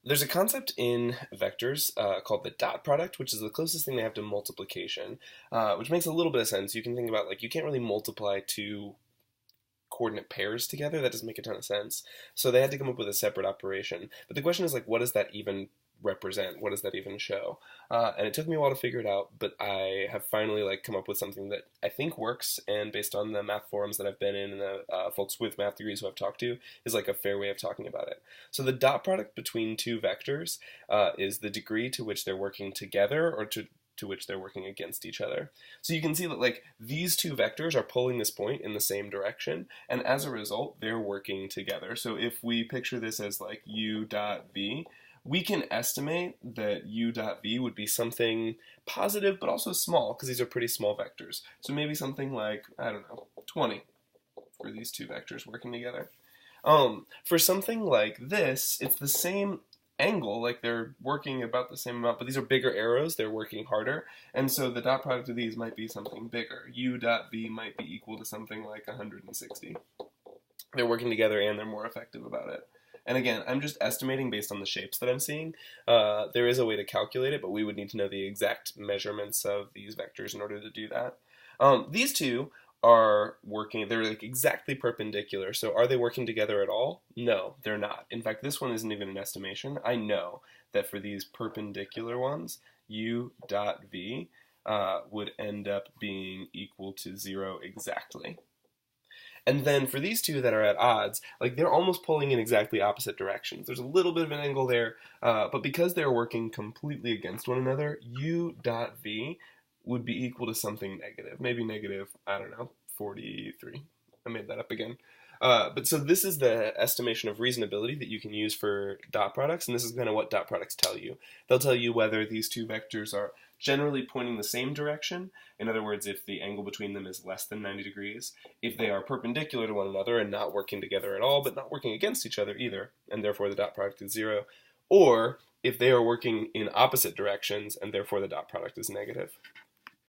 There's a concept in vectors called the dot product, which is the closest thing they have to multiplication, which makes a little bit of sense. You can think about like you can't really multiply two coordinate pairs together. That doesn't make a ton of sense. So they had to come up with a separate operation. But the question is like, what does that even represent? What does that even show? And it took me a while to figure it out, but I have finally like come up with something that I think works. And based on the math forums that I've been in and the folks with math degrees who I've talked to, is like a fair way of talking about it. So the dot product between two vectors is the degree to which they're working together or to which they're working against each other. So you can see that like these two vectors are pulling this point in the same direction, and as a result, they're working together. So if we picture this as like u dot v, we can estimate that u dot v would be something positive but also small because these are pretty small vectors. So maybe something like, I don't know, 20 for these two vectors working together. For something like this, it's the same angle, like they're working about the same amount, but these are bigger arrows, they're working harder, and so the dot product of these might be something bigger. U dot V might be equal to something like 160. They're working together and they're more effective about it. And again, I'm just estimating based on the shapes that I'm seeing. There is a way to calculate it, but we would need to know the exact measurements of these vectors in order to do that. These two are working, they're like exactly perpendicular. So are they working together at all? No, they're not. In fact, this one isn't even an estimation. I know that for these perpendicular ones, u dot v would end up being equal to 0 exactly. And then for these two that are at odds, like they're almost pulling in exactly opposite directions. There's a little bit of an angle there, but because they're working completely against one another, u dot v would be equal to something negative, maybe negative, I don't know, 43. I made that up again. But so this is the estimation of reasonability that you can use for dot products, and this is kind of what dot products tell you. They'll tell you whether these two vectors are generally pointing the same direction. In other words, if the angle between them is less than 90 degrees, if they are perpendicular to one another and not working together at all, but not working against each other either, and therefore the dot product is 0, or if they are working in opposite directions and therefore the dot product is negative.